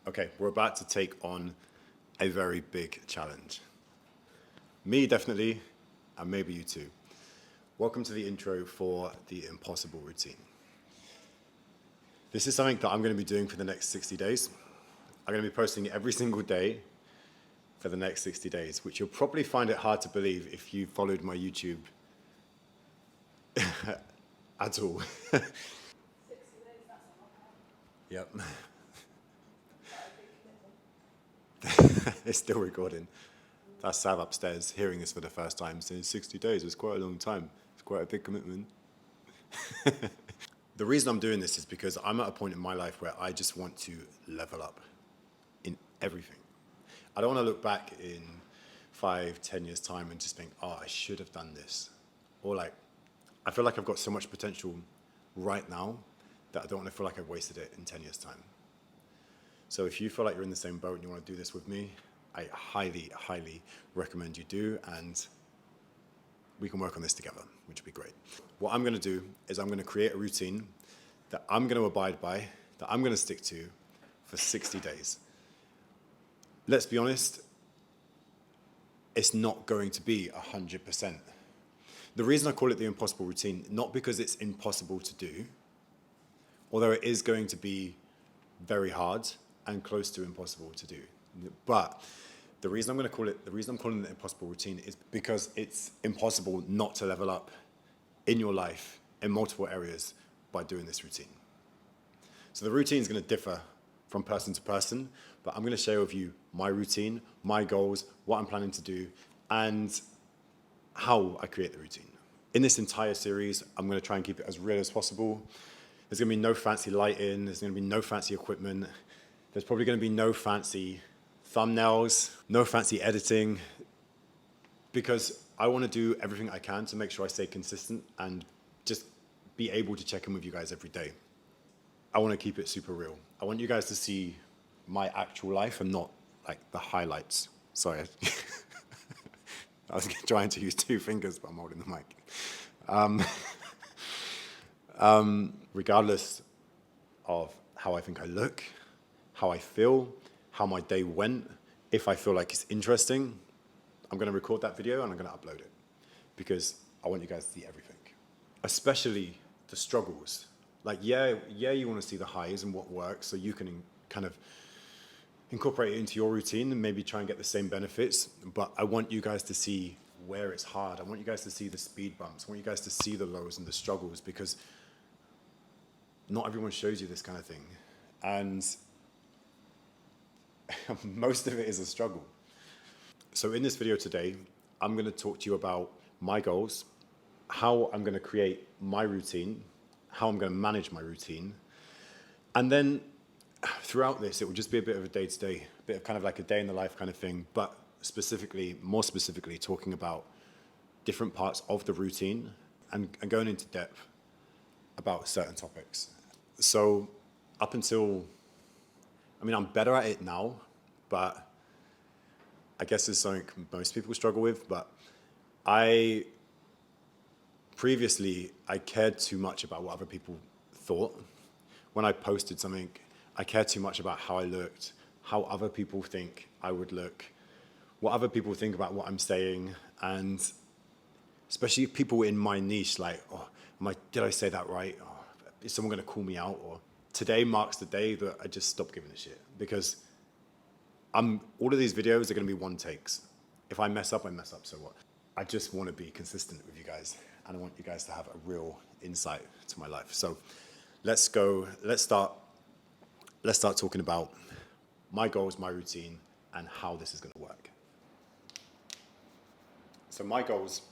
Okay, we're about to take on a very big challenge. Me, definitely, and maybe you too. Welcome to the intro for the impossible routine. This is something that I'm going to be doing for the next 60 days. I'm going to be posting every single day for the next 60 days, which you'll probably find it hard to believe if you followed my YouTube at all. 60 days, that's a long time. Yep, Quite a big commitment. it's still recording. That's Sav upstairs hearing this for the first time, saying 60 days is quite a long time. It's quite a big commitment. The reason I'm doing this is because I'm at a point in my life where I just want to level up in everything. I don't want to look back in 5, 10 years' time and just think, oh, I should have done this. Or like, I feel like I've got so much potential right now that I don't want to feel like I've wasted it in 10 years' time. So if you feel like you're in the same boat and you want to do this with me, I highly, highly recommend you do, and we can work on this together, which would be great. What I'm going to do is I'm going to create a routine that I'm going to abide by, that I'm going to stick to for 60 days. Let's be honest, it's not going to be 100%. The reason I call it the impossible routine, not because it's impossible to do, although it is going to be very hard and close to impossible to do. But the reason I'm calling it the impossible routine is because it's impossible not to level up in your life in multiple areas by doing this routine. So the routine is going to differ from person to person, but I'm going to share with you my routine, my goals, what I'm planning to do, and how I create the routine. In this entire series, I'm going to try and keep it as real as possible. There's going to be no fancy lighting, there's going to be no fancy equipment, there's probably going to be no fancy thumbnails, no fancy editing, because I want to do everything I can to make sure I stay consistent and just be able to check in with you guys every day. I want to keep it super real. I want you guys to see my actual life and not like the highlights. Sorry, I was trying to use 2 fingers, but I'm holding the mic. Regardless of how I think I look, how I feel, how my day went, if I feel like it's interesting, I'm going to record that video and I'm going to upload it because I want you guys to see everything, especially the struggles. Like, yeah, you want to see the highs and what works so you can kind of incorporate it into your routine and maybe try and get the same benefits. But I want you guys to see where it's hard. I want you guys to see the speed bumps. I want you guys to see the lows and the struggles because not everyone shows you this kind of thing. And most of it is a struggle. So in this video today, I'm going to talk to you about my goals, how I'm going to create my routine, how I'm going to manage my routine. And then throughout this, it will just be a bit of a day-to-day, a bit of kind of like a day in the life kind of thing, but more specifically talking about different parts of the routine and going into depth about certain topics. So up until, I'm better at it now, but I guess it's something most people struggle with, but previously, I cared too much about what other people thought. When I posted something, I cared too much about how I looked, how other people think I would look, what other people think about what I'm saying, and especially people in my niche, like, oh, did I say that right? Oh, is someone going to call me out? Or today marks the day that I just stop giving a shit because all of these videos are going to be one takes. If I mess up, I mess up, so what? I just want to be consistent with you guys, and I want you guys to have a real insight to my life. So let's start talking about my goals, my routine, and how this is going to work. So my goals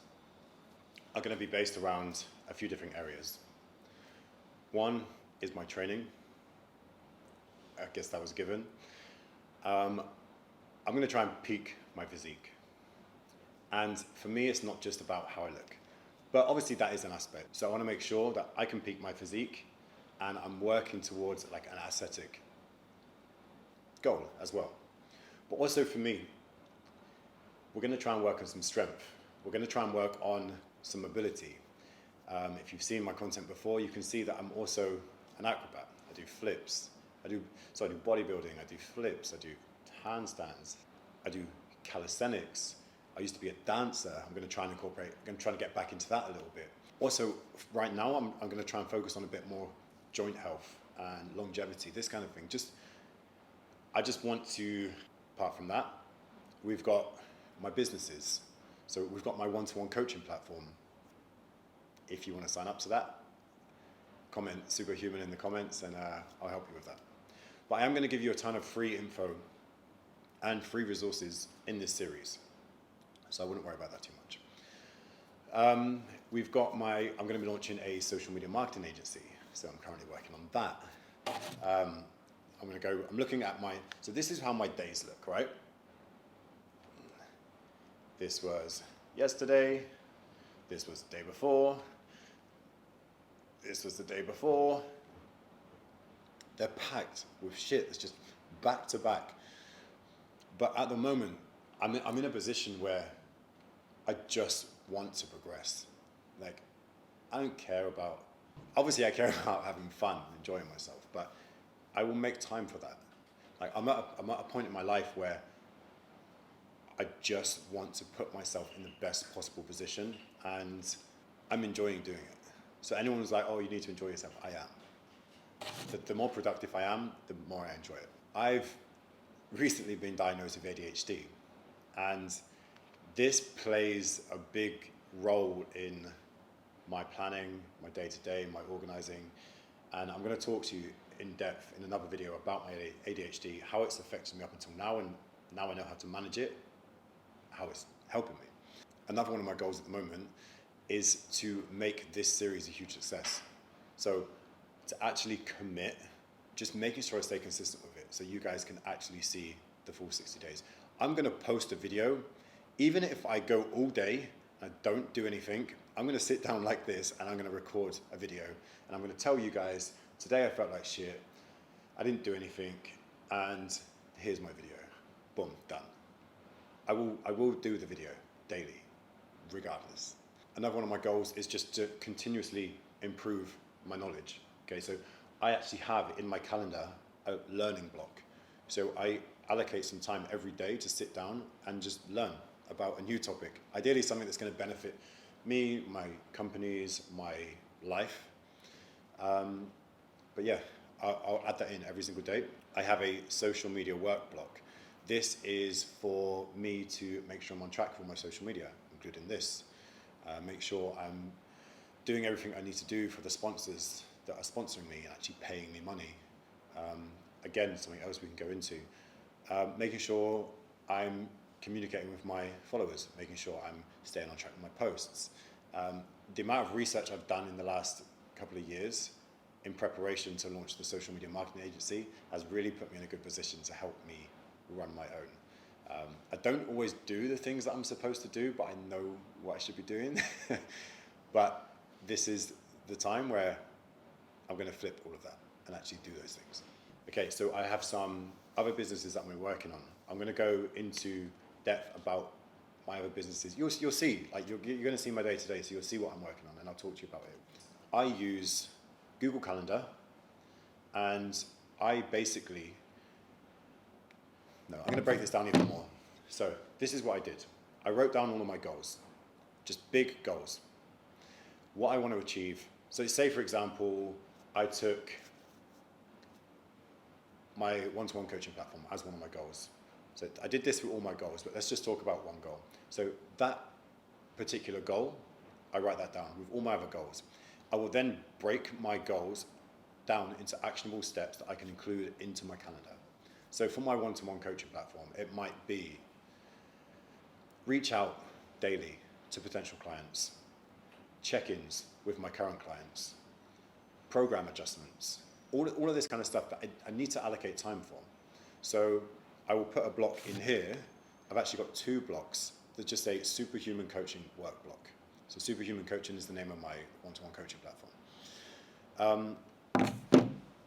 are going to be based around a few different areas. One is my training. I guess that was given. I'm going to try and peak my physique. And for me, it's not just about how I look. But obviously that is an aspect. So I want to make sure that I can peak my physique and I'm working towards like an aesthetic goal as well. But also for me, we're going to try and work on some strength. We're going to try and work on some mobility. If you've seen my content before, you can see that I'm also an acrobat. I do flips, I do bodybuilding, I do flips, I do handstands, I do calisthenics. I used to be a dancer. I'm going to try to get back into that a little bit. Also, right now, I'm going to try and focus on a bit more joint health and longevity, this kind of thing. I just want to, apart from that, we've got my businesses. So we've got my one-to-one coaching platform. If you want to sign up to that, comment superhuman in the comments and I'll help you with that. But I am going to give you a ton of free info and free resources in this series. So I wouldn't worry about that too much. I'm going to be launching a social media marketing agency. So I'm currently working on that. I'm looking at so this is how my days look, right? This was yesterday. This was the day before. This was the day before. They're packed with shit that's just back to back. But at the moment, I'm in a position where I just want to progress. Like, I don't care about, obviously I care about having fun and enjoying myself, but I will make time for that. Like, I'm at a point in my life where I just want to put myself in the best possible position, and I'm enjoying doing it. So anyone who's like, oh, you need to enjoy yourself, I am. The more productive I am, the more I enjoy it. I've recently been diagnosed with ADHD, and this plays a big role in my planning, my day-to-day, my organizing, and I'm going to talk to you in depth in another video about my ADHD, how it's affected me up until now, and now I know how to manage it, how it's helping me. Another one of my goals at the moment is to make this series a huge success. So to actually commit, just making sure I stay consistent with it so you guys can actually see the full 60 days. I'm going to post a video, even if I go all day and I don't do anything, I'm going to sit down like this and I'm going to record a video and I'm going to tell you guys, today I felt like shit, I didn't do anything, and here's my video. Boom, done. I will do the video daily, regardless. Another one of my goals is just to continuously improve my knowledge. Okay, so I actually have in my calendar a learning block. So I allocate some time every day to sit down and just learn about a new topic. Ideally something that's going to benefit me, my companies, my life. But yeah, I'll add that in every single day. I have a social media work block. This is for me to make sure I'm on track for my social media, including this. Make sure I'm doing everything I need to do for the sponsors that are sponsoring me and actually paying me money. Again, something else we can go into. Making sure I'm communicating with my followers, making sure I'm staying on track with my posts. The amount of research I've done in the last couple of years in preparation to launch the social media marketing agency has really put me in a good position to help me run my own. I don't always do the things that I'm supposed to do, but I know what I should be doing. But this is the time where I'm going to flip all of that and actually do those things. Okay, so I have some other businesses that I'm working on. I'm going to go into depth about my other businesses. You'll see, like you're going to see my day-to-day, so you'll see what I'm working on, and I'll talk to you about it. I use Google Calendar, and I'm going to break this down even more. So this is what I did. I wrote down all of my goals, just big goals. What I want to achieve. So say, for example, I took my one-to-one coaching platform as one of my goals. So I did this with all my goals, but let's just talk about one goal. So that particular goal, I write that down with all my other goals. I will then break my goals down into actionable steps that I can include into my calendar. So for my one-to-one coaching platform, it might be reach out daily to potential clients, check-ins with my current clients, program adjustments, all of this kind of stuff that I need to allocate time for. So I will put a block in here. I've actually got 2 blocks that just say Superhuman Coaching Work Block. So Superhuman Coaching is the name of my one-to-one coaching platform.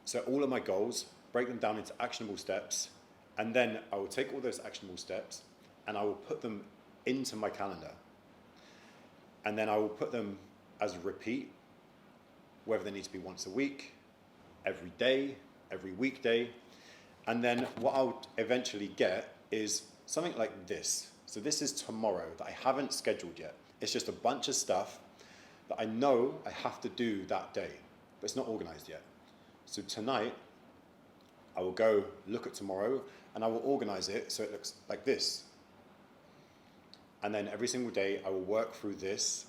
So all of my goals, break them down into actionable steps, and then I will take all those actionable steps and I will put them into my calendar. And then I will put them as a repeat, whether they need to be once a week, every day, every weekday. And then what I'll eventually get is something like this. So this is tomorrow that I haven't scheduled yet. It's just a bunch of stuff that I know I have to do that day, but it's not organized yet. So tonight, I will go look at tomorrow and I will organize it so it looks like this. And then every single day I will work through this.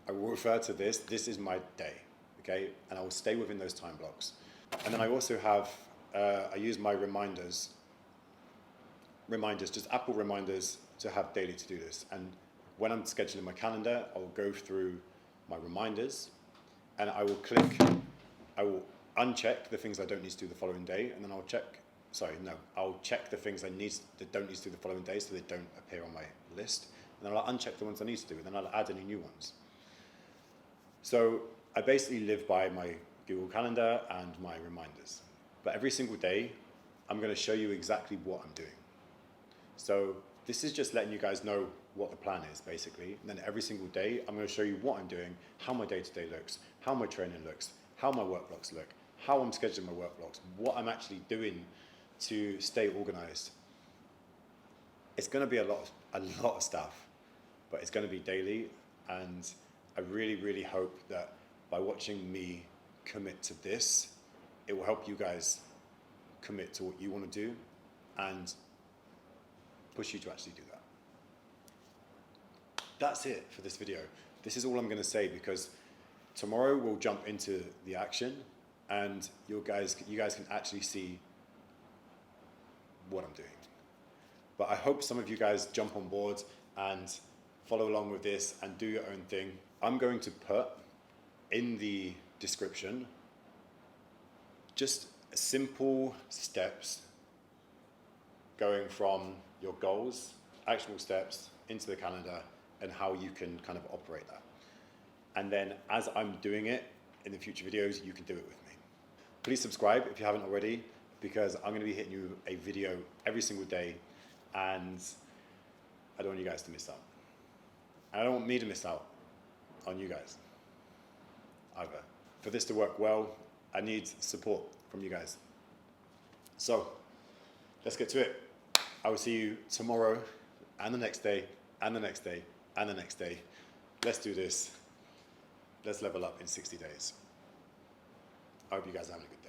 I will refer to this. This is my day, okay? And I will stay within those time blocks. And then I also have, I use my reminders, just Apple reminders to have daily to-do lists. And when I'm scheduling my calendar, I will go through my reminders and I will uncheck the things I don't need to do the following day, and then I'll check the things that don't need to do the following day so they don't appear on my list, and then I'll uncheck the ones I need to do, and then I'll add any new ones. So I basically live by my Google Calendar and my reminders. But every single day, I'm going to show you exactly what I'm doing. So this is just letting you guys know what the plan is, basically. And then every single day, I'm going to show you what I'm doing, how my day-to-day looks, how my training looks, how my work blocks look, how I'm scheduling my work blocks, what I'm actually doing to stay organized. It's going to be a lot of stuff, but it's going to be daily. And I really, really hope that by watching me commit to this, it will help you guys commit to what you want to do and push you to actually do that. That's it for this video. This is all I'm going to say, because tomorrow we'll jump into the action and you guys can actually see what I'm doing. But I hope some of you guys jump on board and follow along with this and do your own thing. I'm going to put in the description just simple steps going from your goals, actionable steps, into the calendar, and how you can kind of operate that. And then as I'm doing it in the future videos, you can do it with me. Please subscribe if you haven't already, because I'm going to be hitting you a video every single day, and I don't want you guys to miss out. And I don't want me to miss out on you guys either. For this to work well, I need support from you guys. So let's get to it. I will see you tomorrow and the next day and the next day and the next day. Let's do this. Let's level up in 60 days. I hope you guys are having a good day.